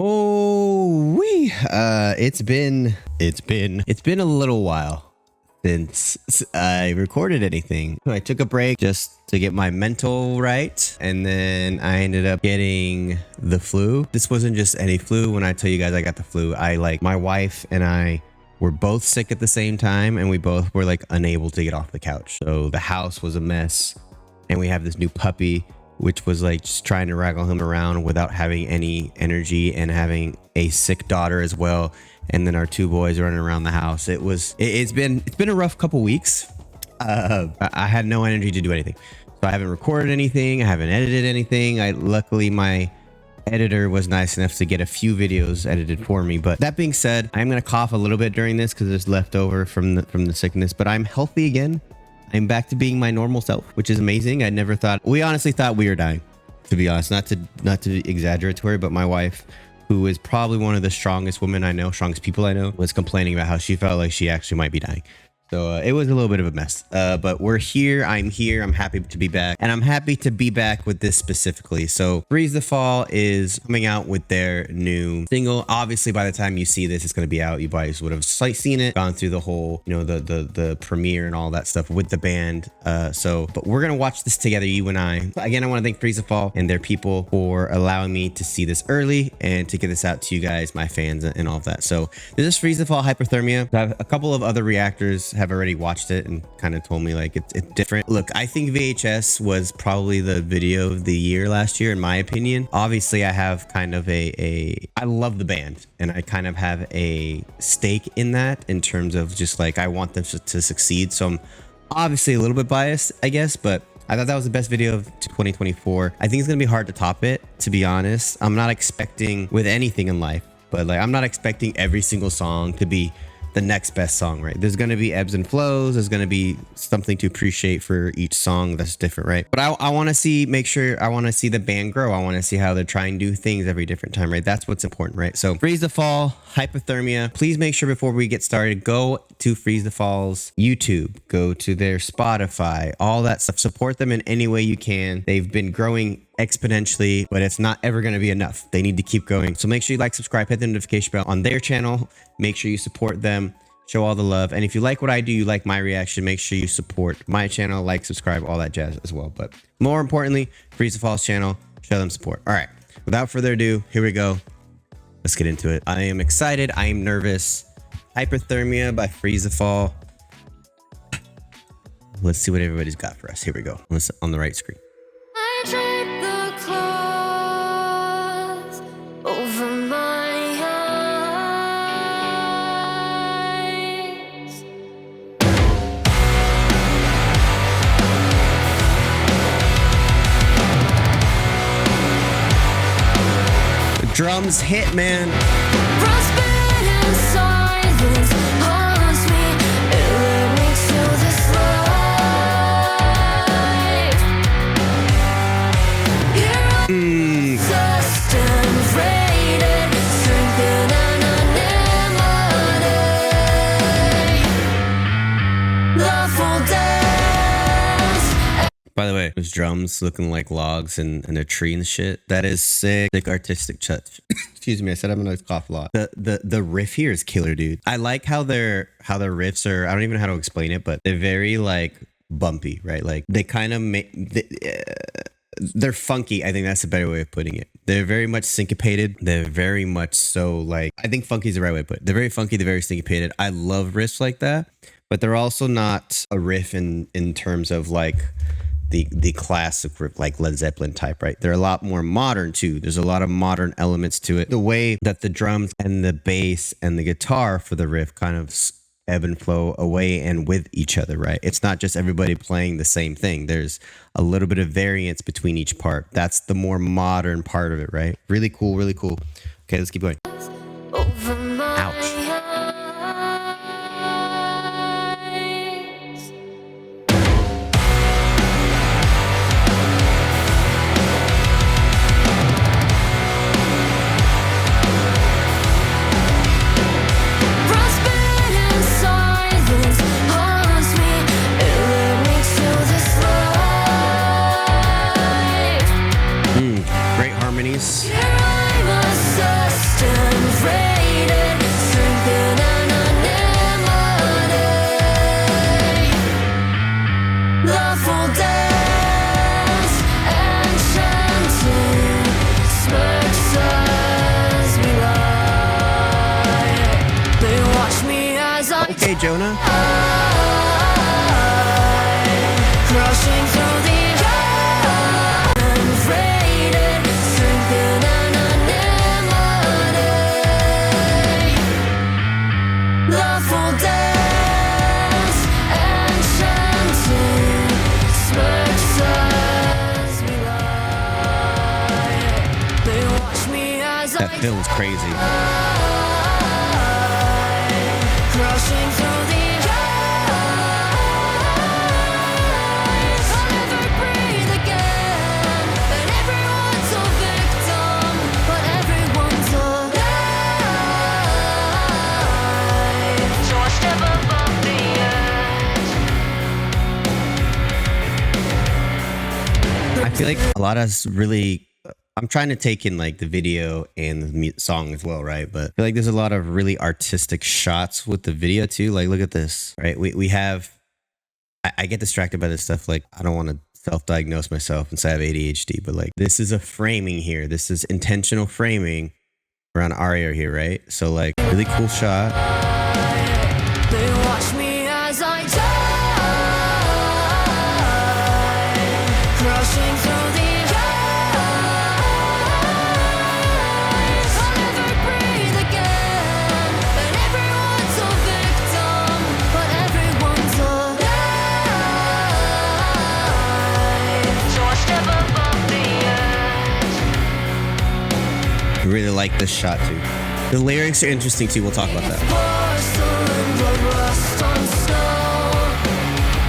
Oh, it's been a little while since I recorded anything. I took a break just to get my mental right, and then I ended up getting the flu. This wasn't just any flu. When I tell you guys I got the flu, my wife and I were both sick at the same time, and we both were like unable to get off the couch. So the house was a mess, and we have this new puppy, which was like just trying to wrangle him around without having any energy, and having a sick daughter as well. And then our two boys running around the house. It's been a rough couple weeks. I had no energy to do anything. So I haven't recorded anything. I haven't edited anything. Luckily my editor was nice enough to get a few videos edited for me. But that being said, I'm going to cough a little bit during this because it's leftover from the sickness, but I'm healthy again. I'm back to being my normal self, which is amazing. We honestly thought we were dying, to be honest, not to be exaggeratory, but my wife, who is probably one of the strongest people I know, was complaining about how she felt like she actually might be dying. So it was a little bit of a mess, but we're here. I'm here. I'm happy to be back, and I'm happy to be back with this specifically. So Freeze the Fall is coming out with their new single. Obviously, by the time you see this, it's going to be out. You guys would have seen it, gone through the whole, the premiere and all that stuff with the band. But we're going to watch this together, you and I. Again, I want to thank Freeze the Fall and their people for allowing me to see this early and to get this out to you guys, my fans, and all of that. So this is Freeze the Fall, Hypothermia. I have a couple of other reactors have already watched it and kind of told me like it's different. Look, I think VHS was probably the video of the year last year, in my opinion. Obviously, I have kind of I love the band, and I kind of have a stake in that in terms of just like I want them to succeed. So I'm obviously a little bit biased, I guess, but I thought that was the best video of 2024. I think it's gonna be hard to top it, to be honest. I'm not expecting with anything in life, but like I'm not expecting every single song to be the next best song, right? There's going to be ebbs and flows. There's going to be something to appreciate for each song that's different, right? But I want to see the band grow. I want to see how they're trying new things every different time, right? That's what's important, right? So Freeze the Fall, Hypothermia. Please make sure before we get started, go to Freeze the Fall's YouTube, go to their Spotify, all that stuff. Support them in any way you can. They've been growing exponentially, but it's not ever going to be enough. They need to keep going. So make sure you like, subscribe, hit the notification bell on their channel. Make sure you support them, show all the love. And if you like what I do, you like my reaction, make sure you support my channel, like, subscribe, all that jazz as well. But more importantly, Freeze the Fall's channel, show them support. All right, without further ado, here we go. Let's get into it. I am excited. I am nervous. Hypothermia by Freeze the Fall. Let's see what everybody's got for us. Here we go. Let's on the right screen. I drape the cloth over my eyes. The drums hit, man. Frostbite and silence haunts me. It led me to this life. You're sustained, rated, strengthened and anemone. Love will dance. By the way, those drums looking like logs and a tree and shit. That is sick. Sick artistic touch. Excuse me, I said I'm gonna cough a lot. The riff here is killer, dude. I like how their riffs are, I don't even know how to explain it, but they're very like bumpy, right? Like they kind of they're funky. I think that's a better way of putting it. They're very much syncopated. They're very much so like, I think funky is the right way to put it. They're very funky. They're very syncopated. I love riffs like that, but they're also not a riff in terms of like the classic riff, like Led Zeppelin type, right? They're a lot more modern too. There's a lot of modern elements to it. The way that the drums and the bass and the guitar for the riff kind of ebb and flow away and with each other, right? It's not just everybody playing the same thing. There's a little bit of variance between each part. That's the more modern part of it, right? Really cool, really cool. Okay, let's keep going. Over my Ouch. eyes. Frostbite and silence haunts me. It led me to this life. Great harmonies. Here I must sustain. okay, Jonah? Crushing through the air, unfaded, strengthen anonymity. Lawful dance, enchanted, smirks as we lie. They watch me as That I feels crazy. crushing through the air. I'll never breathe again, and everyone's a victim, but everyone's alive. So I step above the edge. I feel like a lot of us really. I'm trying to take in like the video and the song as well, right? But I feel like there's a lot of really artistic shots with the video too. Like, look at this, right? We have. I get distracted by this stuff. Like, I don't want to self-diagnose myself and say I have ADHD, but like, this is a framing here. This is intentional framing around Aria here, right? So like, really cool shot. They watch me as I die, crushing through the air. I'll never breathe again, and everyone's a victim, but everyone's alive. So I step above the edge. I really like this shot too. The lyrics are interesting too. We'll talk about that. Porcelain, blood rust on snow.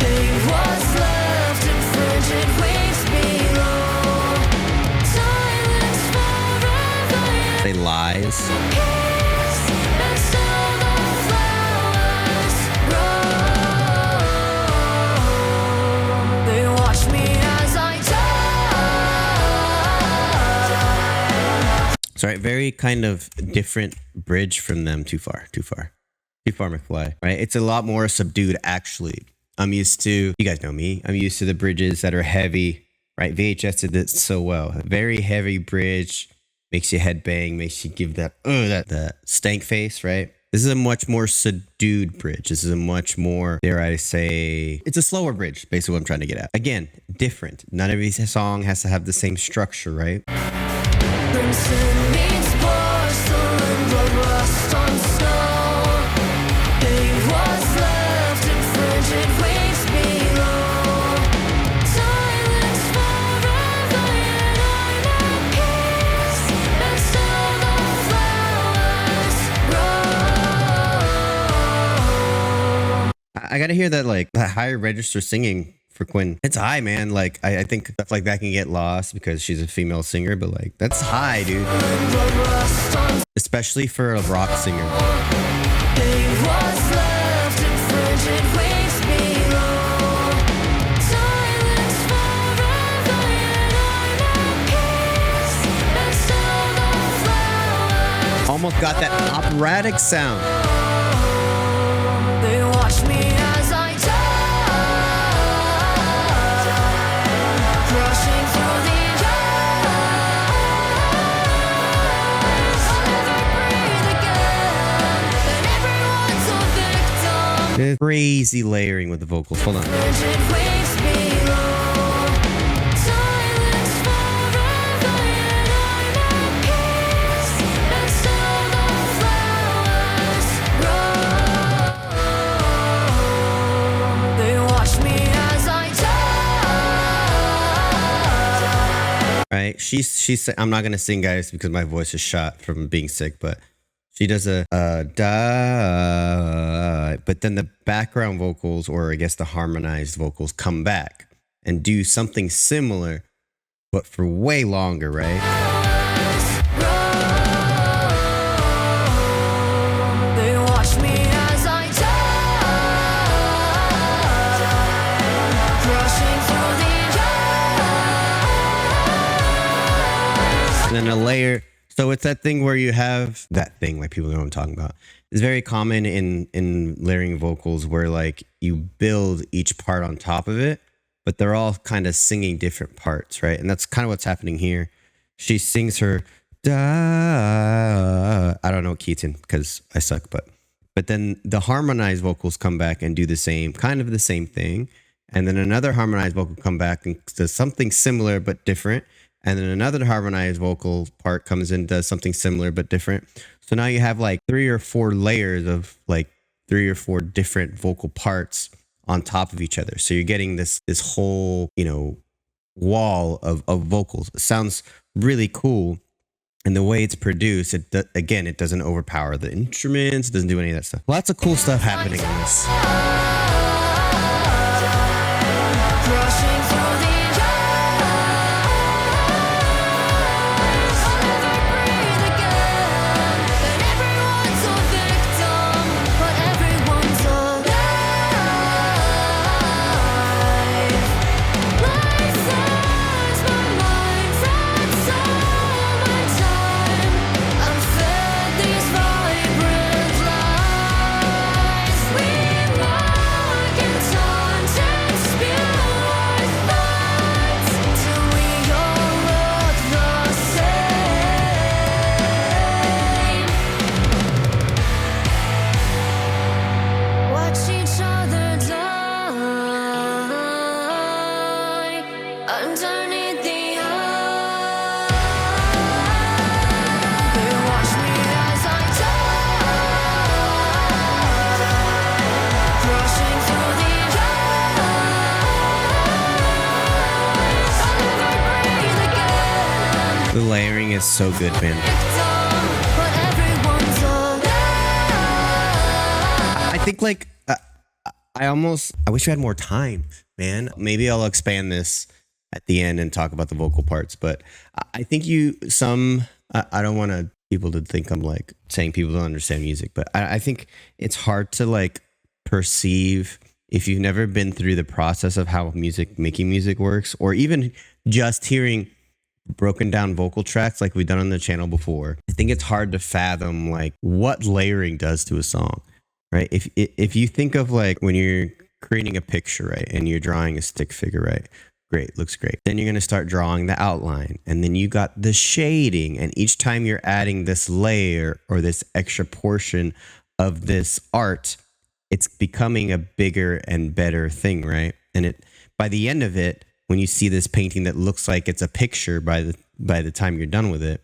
Pain was left in frigid waves below. Silence forever in They lies. peace, and still the flowers grow. They watch me as I die. Sorry, very kind of different bridge from them. Too far, McFly. Right? It's a lot more subdued, actually. I'm used to, you guys know me, I'm used to the bridges that are heavy, right? VHS did this so well. A very heavy bridge makes your head bang, makes you give that stank face, right? This is a much more subdued bridge. This is a much more, dare I say, it's a slower bridge, basically what I'm trying to get at. Again, different. Not every song has to have the same structure, right? Crimson meets porcelain, blood rust on snow. Pain was left in frigid waves below. Silence forever, and I'm at peace, and still the flowers grow. I gotta hear that, like, that higher register singing for Quinn. It's high, man. Like, I think stuff like that can get lost because she's a female singer, but like, that's high, dude. Blood rust on Especially for a rock singer. Pain was left in frigid waves below. Silence forever, and I'm at peace, and still the flowers. Almost got that operatic sound. They watch me as I die, crushing through the air. I'll never breathe again, and everyone's a victim. Crazy layering with the vocals. Hold on. Frigid waves below. Silence forever, and I'm at peace, and still the flowers grow. They watch me as I die. Right? She's I'm not gonna sing, guys, because my voice is shot from being sick, but she does a da, but then the background vocals, or I guess the harmonized vocals, come back and do something similar, but for way longer, right? They watch me as I die, crushing through the air. And then a layer. So it's that thing where you have that thing, like people know what I'm talking about. It's very common in layering vocals where like you build each part on top of it, but they're all kind of singing different parts, right? And that's kind of what's happening here. She sings her da. I don't know Keaton because I suck, but But then the harmonized vocals come back and do the same, kind of the same thing. And then another harmonized vocal come back and does something similar but different. And then another harmonized vocal part comes in, does something similar but different. So now you have like 3 or 4 layers of like 3 or 4 different vocal parts on top of each other. So you're getting this whole, wall of vocals. It sounds really cool. And the way it's produced, it doesn't overpower the instruments. It doesn't do any of that stuff. Lots of cool stuff happening on this. Rushing through the eyes, I'll never breathe again. And everyone's a victim, but everyone's alive. License my mind from summertime. I'm fed these vibrant lies. We mark in times and spew our thoughts till we all look the same. Watch each other die underneath the eye. They watch me as I die, rushing through the eyes. I'll never breathe again. The layering is so good, man. Victim, but everyone's alive. I think like I wish we had more time, man. Maybe I'll expand this at the end and talk about the vocal parts. But I think I don't want people to think I'm like saying people don't understand music, but I think it's hard to like perceive if you've never been through the process of how making music works, or even just hearing broken down vocal tracks like we've done on the channel before. I think it's hard to fathom like what layering does to a song, right? If you think of like when you're creating a picture, right, and you're drawing a stick figure, right? Great, looks great. Then you're going to start drawing the outline, and then you got the shading, and each time you're adding this layer or this extra portion of this art, it's becoming a bigger and better thing, right? And by the end of it, when you see this painting that looks like it's a picture by the time you're done with it,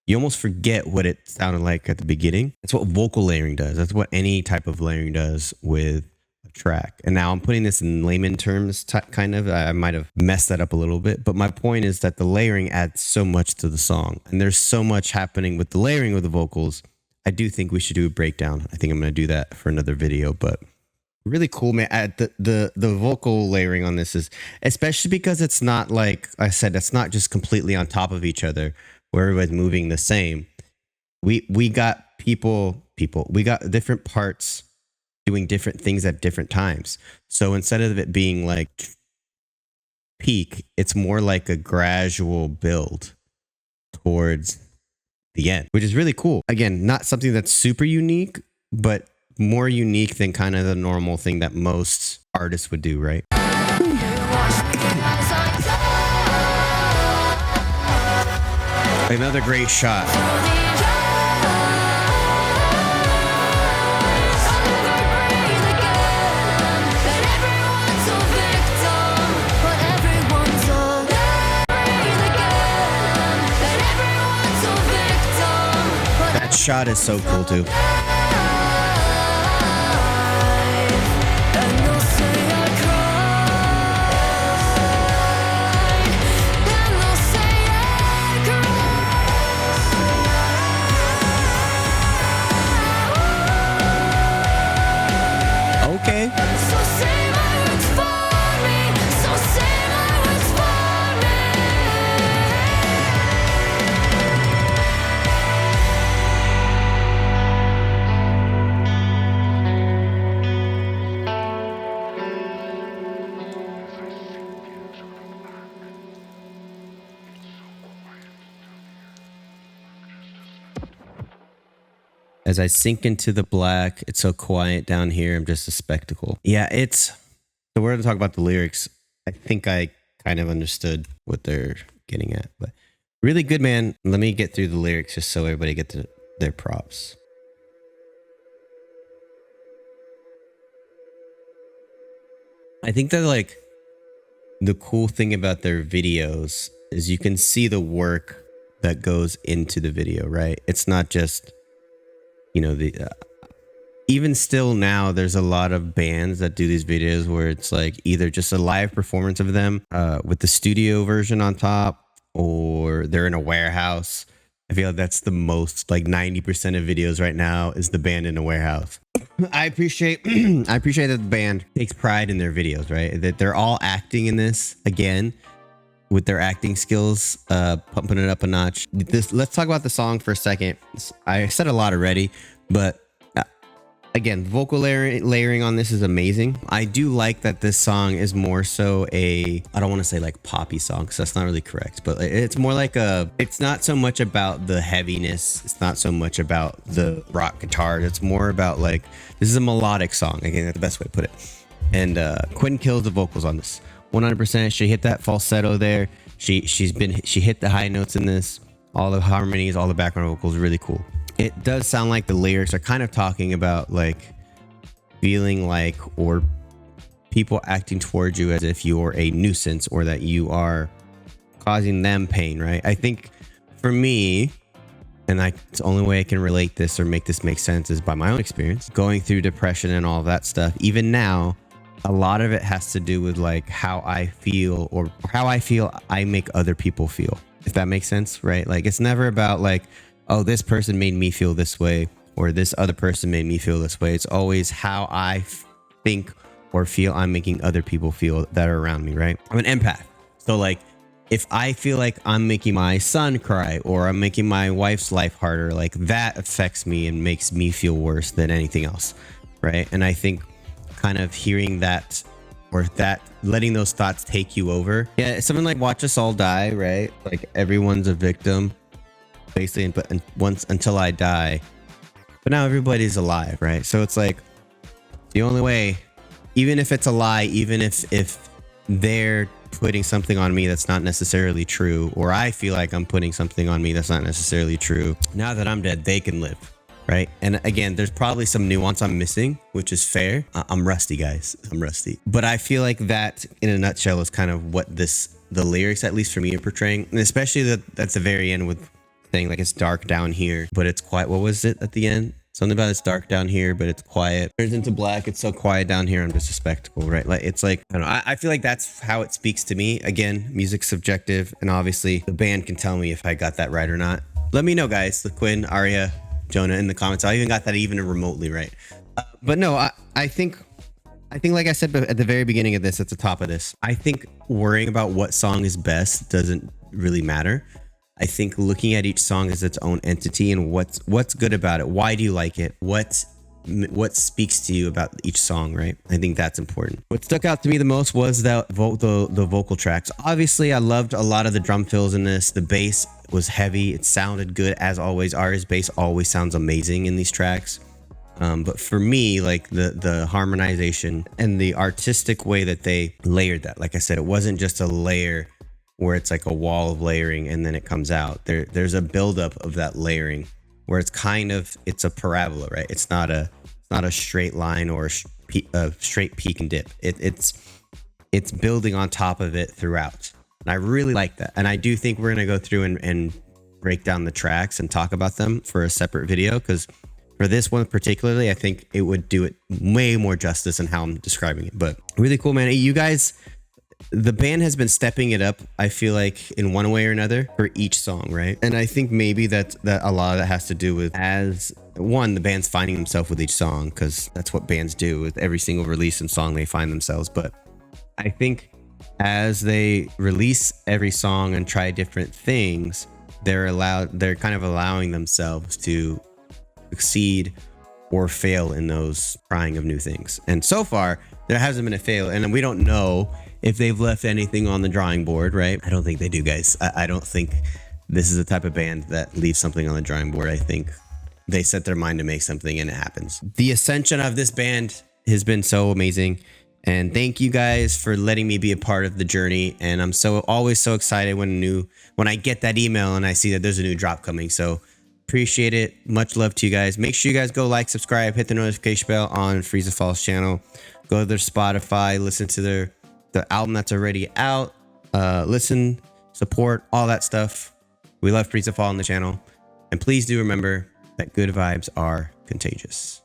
you almost forget what it sounded like at the beginning. That's what vocal layering does. That's what any type of layering does with a track. And now I'm putting this in layman terms, kind of. I might have messed that up a little bit, but my point is that the layering adds so much to the song, and there's so much happening with the layering of the vocals. I do think we should do a breakdown. I think I'm going to do that for another video, but really cool, man. The vocal layering on this is, especially because it's not like I said, it's not just completely on top of each other where everybody's moving the same. We got we got different parts doing different things at different times. So instead of it being like peak, it's more like a gradual build towards the end, which is really cool. Again, not something that's super unique, but more unique than kind of the normal thing that most artists would do, right? Another great shot. That shot is so cool too. Okay. So say my words for me. So say my words for me. As I sink into the black, it's so quiet down here. I'm just a spectacle. Yeah, so we're going to talk about the lyrics. I think I kind of understood what they're getting at, but really good, man. Let me get through the lyrics just so everybody gets their props. I think that like the cool thing about their videos is you can see the work that goes into the video, right? It's not just, you know, the even still now there's a lot of bands that do these videos where it's like either just a live performance of them with the studio version on top, or they're in a warehouse. I feel like that's the most, like 90% of videos right now is the band in a warehouse. I appreciate I appreciate that the band takes pride in their videos, right? That they're all acting in this again with their acting skills, pumping it up a notch. Let's talk about the song for a second. I said a lot already, but again, vocal layering on this is amazing. I do like that this song is more so I don't want to say like poppy song because that's not really correct, but it's more like it's not so much about the heaviness. It's not so much about the rock guitar. It's more about like, this is a melodic song. Again, that's the best way to put it. And Quinn kills the vocals on this 100%. She hit that falsetto there. She hit the high notes in this. All the harmonies, all the background vocals, really cool. It does sound like the lyrics are kind of talking about like feeling like, or people acting towards you as if you're a nuisance or that you are causing them pain, right? I think for me, and it's the only way I can relate this or make this make sense is by my own experience, going through depression and all of that stuff. Even now, a lot of it has to do with like how I feel or how I feel I make other people feel, if that makes sense, right? Like it's never about like, oh, this person made me feel this way, or this other person made me feel this way. It's always how I think or feel I'm making other people feel that are around me, right? I'm an empath. So like, if I feel like I'm making my son cry or I'm making my wife's life harder, like that affects me and makes me feel worse than anything else, right? And I think kind of hearing that, or that letting those thoughts take you over. Yeah, it's something like Watch Us All Die, right? Like everyone's a victim. Basically, but once until I die, but now everybody's alive, right? So it's like the only way, even if it's a lie, even if they're putting something on me that's not necessarily true, or I feel like I'm putting something on me that's not necessarily true, now that I'm dead, they can live, right? And again, there's probably some nuance I'm missing, which is fair. I'm rusty, guys. I'm rusty, but I feel like that in a nutshell is kind of what the lyrics, at least for me, are portraying, and especially at the very end with thing like it's dark down here but it's quiet. What was it at the end? Something about it's dark down here but it's quiet, turns into black, it's so quiet down here, I'm just a spectacle, right? Like it's like, I don't know, I feel like that's how it speaks to me. Again, music's subjective, and obviously the band can tell me if I got that right or not. Let me know, guys, the Quinn, Aria, Jonah, in the comments. I even got that even remotely right. But no, I think like I said at the very beginning of this, at the top of this, I think worrying about what song is best doesn't really matter. I think looking at each song as its own entity and what's good about it. Why do you like it? What speaks to you about each song, right? I think that's important. What stuck out to me the most was the vocal tracks. Obviously, I loved a lot of the drum fills in this. The bass was heavy. It sounded good as always. Aria's bass always sounds amazing in these tracks. But for me, like the harmonization and the artistic way that they layered that, like I said, it wasn't just a layer where it's like a wall of layering and then it comes out. There's a buildup of that layering where it's a parabola, right? It's not a straight line or a straight peak and dip. It's building on top of it throughout. And I really like that. And I do think we're going to go through and break down the tracks and talk about them for a separate video, because for this one particularly, I think it would do it way more justice in how I'm describing it. But really cool, man. You guys, the band has been stepping it up, I feel like, in one way or another for each song, right? And I think maybe that a lot of that has to do with, as one, the band's finding themselves with each song, because that's what bands do with every single release and song, they find themselves. But I think as they release every song and try different things, they're kind of allowing themselves to succeed or fail in those trying of new things. And so far, there hasn't been a fail, and we don't know if they've left anything on the drawing board, right? I don't think they do, guys. I don't think this is the type of band that leaves something on the drawing board. I think they set their mind to make something and it happens. The ascension of this band has been so amazing. And thank you guys for letting me be a part of the journey. And I'm always so excited when I get that email and I see that there's a new drop coming. So Appreciate it. Much love to you guys. Make sure you guys go like, subscribe, hit the notification bell on Frieza Falls channel. Go to their Spotify, listen to the album that's already out. Listen, support, all that stuff. We love Frieza Fall on the channel. And please do remember that good vibes are contagious.